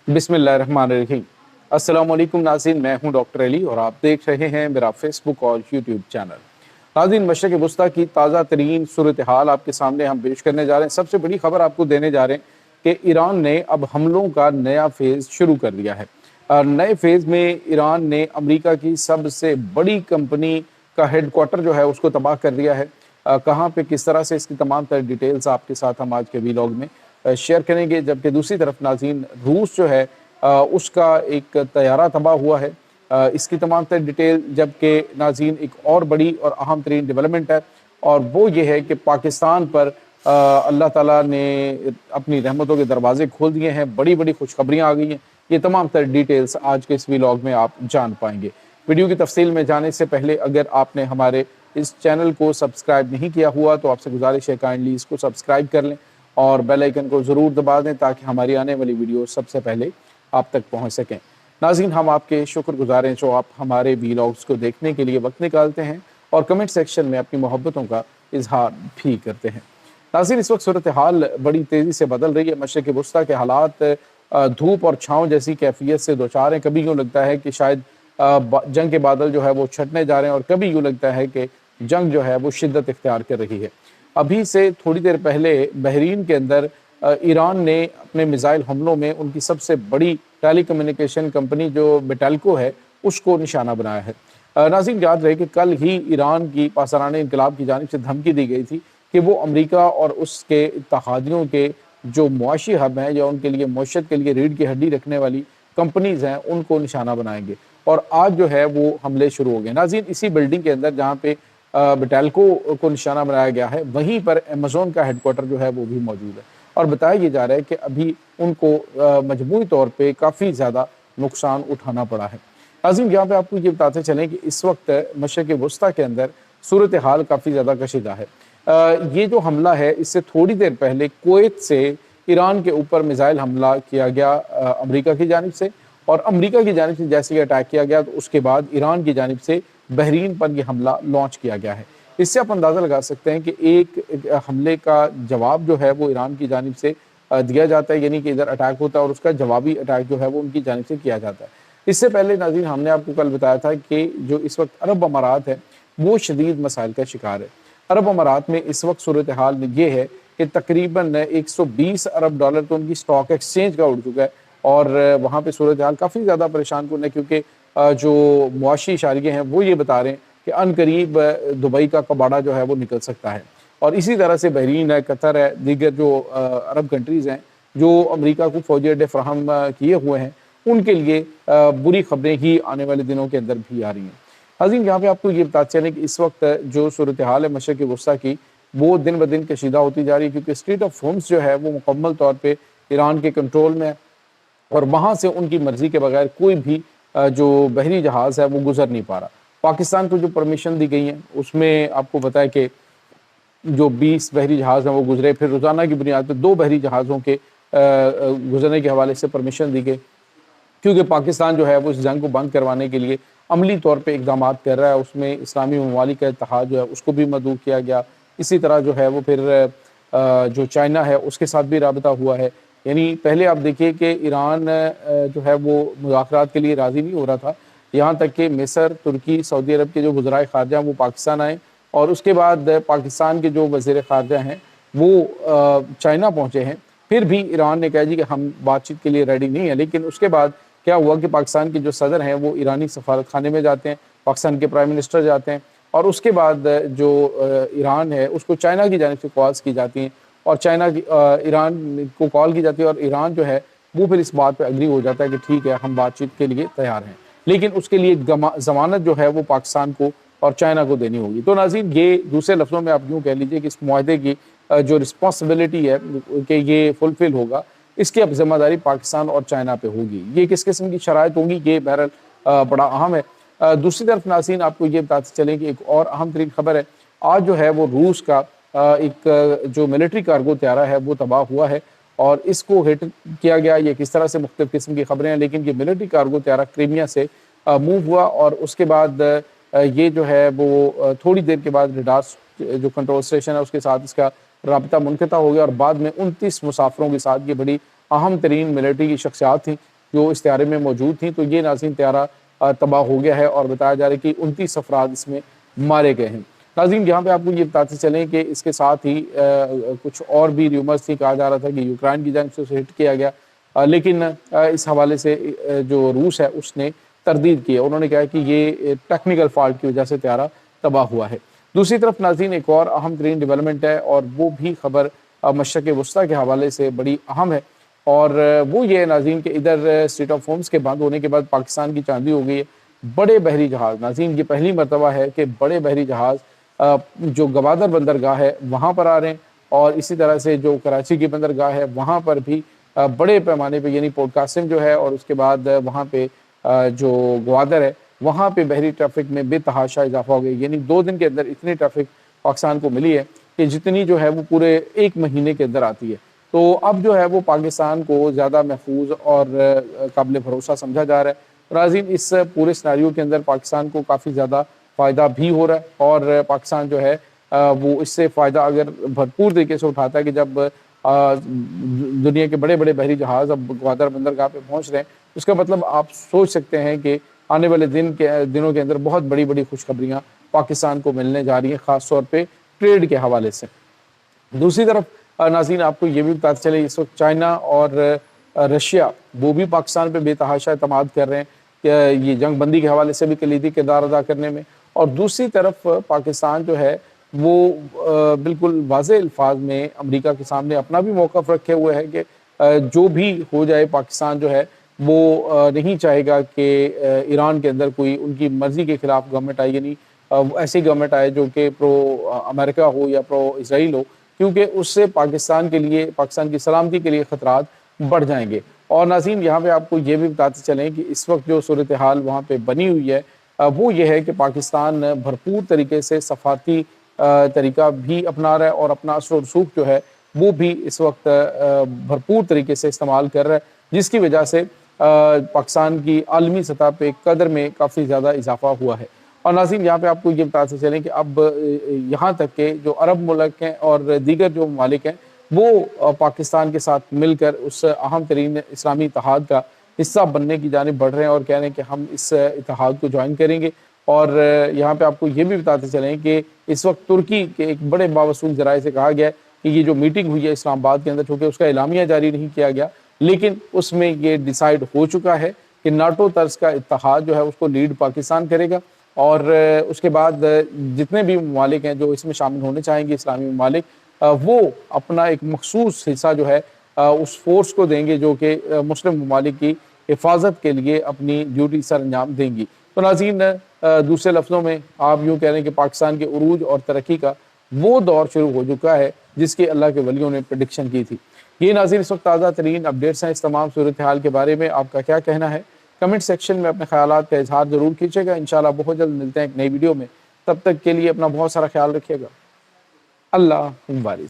बिस्मिल्लाहिर्रहमानिर्रहीम। अस्सलाम वालेकुम नाज़रीन, मैं हूं डॉक्टर अली और आप देख रहे हैं मेरा फेसबुक और यूट्यूब चैनल। नाज़रीन, मशरक़ वुस्ता की ताज़ा तरीन सूरत हाल आपके सामने हम पेश करने जा रहे हैं। सबसे बड़ी खबर आपको देने जा रहे हैं कि ईरान ने अब हमलों का नया फेज़ शुरू कर दिया है। नए फेज़ में ईरान ने अमरीका की सबसे बड़ी कंपनी का हेडक्वार्टर जो है उसको तबाह कर दिया है। कहाँ पे किस तरह से इसकी तमाम तर डिटेल्स आपके साथ हम आज के वीलॉग में शेयर करेंगे। जबकि दूसरी तरफ नाज़रीन, रूस जो है उसका एक तैयारा तबाह हुआ है। इसकी तमाम तर डिटेल, जबकि नाज़रीन एक और बड़ी और अहम तरीन डेवलपमेंट है और वो ये है कि पाकिस्तान पर अल्लाह ताला ने अपनी रहमतों के दरवाजे खोल दिए हैं। बड़ी बड़ी खुशखबरियाँ आ गई हैं। ये तमाम तर डिटेल्स आज के इस व्लॉग में आप जान पाएंगे। वीडियो की तफसील में जाने से पहले अगर आपने हमारे इस चैनल को सब्सक्राइब नहीं किया हुआ तो आपसे गुजारिश है काइंडली इसको सब्सक्राइब कर लें और बेल आइकन को ज़रूर दबा दें ताकि हमारी आने वाली वीडियो सबसे पहले आप तक पहुंच सकें। नाज़रीन, हम आपके शुक्रगुज़ार हैं जो आप हमारे व्लॉग्स को देखने के लिए वक्त निकालते हैं और कमेंट सेक्शन में अपनी मोहब्बतों का इजहार भी करते हैं। नाज़रीन, इस वक्त सूरत हाल बड़ी तेज़ी से बदल रही है। मशरक़ वुस्ता के हालात धूप और छाँव जैसी कैफियत से दो चार हैं। कभी यूँ लगता है कि शायद जंग के बादल जो है वो छटने जा रहे हैं और कभी यूँ लगता है कि जंग जो है वो शिद्दत इख्तियार कर रही है। अभी से थोड़ी देर पहले बहरीन के अंदर ईरान ने अपने मिसाइल हमलों में उनकी सबसे बड़ी टेली कम्युनिकेशन कंपनी जो बेटेल्को है उसको निशाना बनाया है। नाज़रीन, याद रहे कि कल ही ईरान की पासरान इनकलाब की जानिब से धमकी दी गई थी कि वो अमरीका और उसके इत्तहादियों के जो मुआशी हब हैं या उनके लिए मईशत के लिए रीढ़ की हड्डी रखने वाली कंपनीज़ हैं उनको निशाना बनाएंगे। और आज जो है वो हमले शुरू हो गए। नाज़रीन, इसी बिल्डिंग के अंदर जहाँ पे बेटेल्को को निशाना बनाया गया है वहीं पर अमेज़न का हेडक्वार्टर जो है वो भी मौजूद है और बताया ये जा रहा है कि अभी उनको मजमूई तौर पे काफ़ी ज़्यादा नुकसान उठाना पड़ा है। नाज़रीन, यहाँ पे आपको ये बताते चलें कि इस वक्त मशरक़ वुस्ता के अंदर सूरत हाल काफ़ी ज़्यादा कशीदा है। ये जो हमला है इससे थोड़ी देर पहले कुवैत से ईरान के ऊपर मिसाइल हमला किया गया अमरीका की जानिब से और अमरीका की जानिब से जैसे ही अटैक किया गया तो उसके बाद ईरान की जानिब से बहरीन पर यह हमला लॉन्च किया गया है। इससे आप अंदाज़ा लगा सकते हैं कि एक हमले का जवाब जो है वो ईरान की जानिब से दिया जाता है, यानी कि इधर अटैक होता है और उसका जवाबी अटैक जो है वो उनकी जानिब से किया जाता है। इससे पहले नाज़रीन, हमने आपको कल बताया था कि जो इस वक्त अरब अमारात है वो शदीद मसाइल का शिकार है। अरब अमारात में इस वक्त सूरत हाल ये है कि तकरीबन 120 अरब डॉलर तो उनकी स्टॉक एक्सचेंज का उड़ चुका है और वहाँ पर सूरत हाल काफ़ी ज़्यादा परेशान कुन है क्योंकि जो मुआशी इशारे हैं वो ये बता रहे हैं कि अनकरीब दुबई का कबाड़ा जो है वो निकल सकता है। और इसी तरह से बहरीन है, कतर है, दीगर जो अरब कंट्रीज़ हैं जो अमरीका को फौजी अड्डे फ्राहम किए हुए हैं उनके लिए बुरी खबरें ही आने वाले दिनों के अंदर भी आ रही हैं। नाज़रीन, यहाँ पे आपको ये बताते चलें कि इस वक्त जो सूरत हाल है मशरक़ वुस्ता की वो दिन ब दिन कशीदा होती जा रही है क्योंकि स्ट्रेट ऑफ होर्मुज़ जो है वो मुकम्मल तौर पर ईरान के कंट्रोल में है और वहाँ से उनकी मर्ज़ी के बगैर कोई भी जो बहरी जहाज़ है वो गुजर नहीं पा रहा। पाकिस्तान को जो परमिशन दी गई है उसमें आपको पता है कि जो 20 बहरी जहाज़ हैं वो गुजरे, फिर रोज़ाना की बुनियाद पर 2 बहरी जहाज़ों के गुजरने के हवाले से परमिशन दी गई क्योंकि पाकिस्तान जो है वो इस जंग को बंद करवाने के लिए अमली तौर पर इकदाम कर रहा है। उसमें इस्लामी ममालिक का इत्तेहाद जो है उसको भी मदऊ किया गया। इसी तरह जो है वो फिर जो चाइना है उसके साथ भी राबता हुआ है। यानी पहले आप देखिए कि ईरान जो है वो मुज़ाकरात के लिए राज़ी नहीं हो रहा था, यहाँ तक कि मिस्र, तुर्की, सऊदी अरब के जो वज़राए ख़ारजा हैं वो पाकिस्तान आए और उसके बाद पाकिस्तान के जो वज़ीर ख़ारजा हैं वो चाइना पहुँचे हैं। फिर भी ईरान ने कहा जी कि हम बातचीत के लिए रेडी नहीं है। लेकिन उसके बाद क्या हुआ कि पाकिस्तान के जो सदर हैं वो ईरानी सफारत खाने में जाते हैं, पाकिस्तान के प्राइम मिनिस्टर जाते हैं और उसके बाद जो ईरान है उसको चाइना की जानिब से कॉल्स की जाती हैं और चाइना की ईरान को कॉल की जाती है और ईरान जो है वो फिर इस बात पे एग्री हो जाता है कि ठीक है हम बातचीत के लिए तैयार हैं। लेकिन उसके लिए ज़मानत जो है वो पाकिस्तान को और चाइना को देनी होगी। तो नाज़रीन, ये दूसरे लफ्ज़ों में आप यूँ कह लीजिए कि इस मुआहदे की जो रिस्पॉन्सिबिलिटी है कि ये फुलफ़िल होगा, इसकी अब ज़िम्मेदारी पाकिस्तान और चाइना पे होगी। ये किस किस्म की शराइत होंगी ये बहरहाल बड़ा अहम है। दूसरी तरफ नाज़रीन, आपको ये बताते चलें कि एक और अहम तरीन खबर है। आज जो है वो रूस का एक जो मिलिट्री कार्गो त्यारा है वो तबाह हुआ है और इसको हिट किया गया। ये किस तरह से मुख्तलिफ किस्म की खबरें हैं, लेकिन ये मिलिट्री कार्गो त्यारा क्रीमिया से मूव हुआ और उसके बाद ये जो है वो थोड़ी देर के बाद रडार जो कंट्रोल स्टेशन है उसके साथ इसका राब्ता मुनक़ता हो गया और बाद में 29 मुसाफिरों के साथ ये बड़ी अहम तरीन मिलिट्री की शख्सियात थी جو اس طیارے میں موجود تھیں، تو یہ ناظرین طیارہ تباہ ہو گیا ہے اور بتایا جا رہا ہے کہ 29 افراد اس میں مارے گئے ہیں۔ ناظرین یہاں پہ آپ کو یہ بتاتے چلیں کہ اس کے ساتھ ہی کچھ اور بھی ریومرز تھی، کہا جا رہا تھا کہ یوکرائن کی جانب سے اسے ہٹ کیا گیا، لیکن اس حوالے سے جو روس ہے اس نے تردید کی ہے۔ انہوں نے کہا کہ یہ ٹیکنیکل فالٹ کی وجہ سے طیارہ تباہ ہوا ہے۔ دوسری طرف ناظرین ایک اور اہم ترین ڈیولپمنٹ ہے اور وہ بھی خبر مشرق وسطیٰ کے حوالے سے بڑی اہم ہے، اور وہ یہ ہے ناظرین کہ ادھر اسٹریٹ آف ہورمز کے بند ہونے کے بعد پاکستان کی چاندی ہو گئی ہے۔ بڑے بحری جہاز ناظرین یہ پہلی مرتبہ ہے کہ بڑے بحری جہاز جو گوادر بندرگاہ ہے وہاں پر آ رہے ہیں، اور اسی طرح سے جو کراچی کی بندرگاہ ہے وہاں پر بھی بڑے پیمانے پہ یعنی پورٹ قاسم جو ہے، اور اس کے بعد وہاں پہ جو گوادر ہے وہاں پہ بحری ٹریفک میں بے تحاشا اضافہ ہو گیا، یعنی 2 دن کے اندر اتنی ٹریفک پاکستان کو ملی ہے کہ جتنی جو ہے وہ پورے 1 مہینے کے اندر آتی ہے۔ تو اب جو ہے وہ پاکستان کو زیادہ محفوظ اور قابل بھروسہ سمجھا جا رہا ہے۔ ناظرین اس پورے سیناریو کے اندر پاکستان کو کافی زیادہ فائدہ بھی ہو رہا ہے، اور پاکستان جو ہے وہ اس سے فائدہ اگر بھرپور طریقے سے اٹھاتا ہے کہ جب دنیا کے بڑے بڑے بحری جہاز اب گوادر بندرگاہ پہ پہنچ رہے ہیں، اس کا مطلب آپ سوچ سکتے ہیں کہ آنے والے دنوں کے اندر بہت بڑی بڑی خوشخبریاں پاکستان کو ملنے جا رہی ہیں، خاص طور پہ ٹریڈ کے حوالے سے۔ دوسری طرف ناظرین آپ کو یہ بھی بتاتے چلے اس وقت چائنا اور رشیا وہ بھی پاکستان پہ بے تحاشا اعتماد کر رہے ہیں کہ یہ جنگ بندی کے حوالے سے بھی کلیدی کردار ادا کرنے میں، اور دوسری طرف پاکستان جو ہے وہ بالکل واضح الفاظ میں امریکہ کے سامنے اپنا بھی موقف رکھے ہوئے ہے کہ جو بھی ہو جائے پاکستان جو ہے وہ نہیں چاہے گا کہ ایران کے اندر کوئی ان کی مرضی کے خلاف گورنمنٹ آئے، یعنی ایسی گورنمنٹ آئے جو کہ پرو امریکہ ہو یا پرو اسرائیل ہو، کیونکہ اس سے پاکستان کے لیے پاکستان کی سلامتی کے لیے خطرات بڑھ جائیں گے۔ اور ناظرین یہاں پہ آپ کو یہ بھی بتاتے چلیں کہ اس وقت جو صورتحال وہاں پہ بنی ہوئی ہے وہ یہ ہے کہ پاکستان بھرپور طریقے سے سفارتی طریقہ بھی اپنا رہا ہے، اور اپنا اثر و رسوخ جو ہے وہ بھی اس وقت بھرپور طریقے سے استعمال کر رہا ہے، جس کی وجہ سے پاکستان کی عالمی سطح پہ قدر میں کافی زیادہ اضافہ ہوا ہے۔ اور ناظرین یہاں پہ آپ کو یہ بتاتے چلیں کہ اب یہاں تک کہ جو عرب ملک ہیں اور دیگر جو ممالک ہیں وہ پاکستان کے ساتھ مل کر اس اہم ترین اسلامی اتحاد کا حصہ بننے کی جانب بڑھ رہے ہیں، اور کہہ رہے ہیں کہ ہم اس اتحاد کو جوائن کریں گے۔ اور یہاں پہ آپ کو یہ بھی بتاتے چلیں کہ اس وقت ترکی کے ایک بڑے باوصول ذرائع سے کہا گیا ہے کہ یہ جو میٹنگ ہوئی ہے اسلام آباد کے اندر، چونکہ اس کا اعلامیہ جاری نہیں کیا گیا، لیکن اس میں یہ ڈیسائیڈ ہو چکا ہے کہ ناٹو طرز کا اتحاد جو ہے اس کو لیڈ پاکستان کرے گا، اور اس کے بعد جتنے بھی ممالک ہیں جو اس میں شامل ہونے چاہیں گے اسلامی ممالک، وہ اپنا ایک مخصوص حصہ جو ہے اس فورس کو دیں گے جو کہ مسلم ممالک کی حفاظت کے لیے اپنی ڈیوٹی سر انجام دیں گی۔ تو ناظرین دوسرے لفظوں میں آپ یوں کہہ رہے ہیں کہ پاکستان کے عروج اور ترقی کا وہ دور شروع ہو چکا ہے جس کی اللہ کے ولیوں نے پریڈکشن کی تھی۔ یہ ناظرین اس وقت تازہ ترین اپڈیٹس ہیں اس تمام صورتحال کے بارے میں، آپ کا کیا کہنا ہے؟ کمنٹ سیکشن میں اپنے خیالات کا اظہار ضرور کیجیے گا۔ انشاءاللہ بہت جلد ملتے ہیں ایک نئی ویڈیو میں، تب تک کے لیے اپنا بہت سارا خیال رکھیے گا۔ اللہ حافظ۔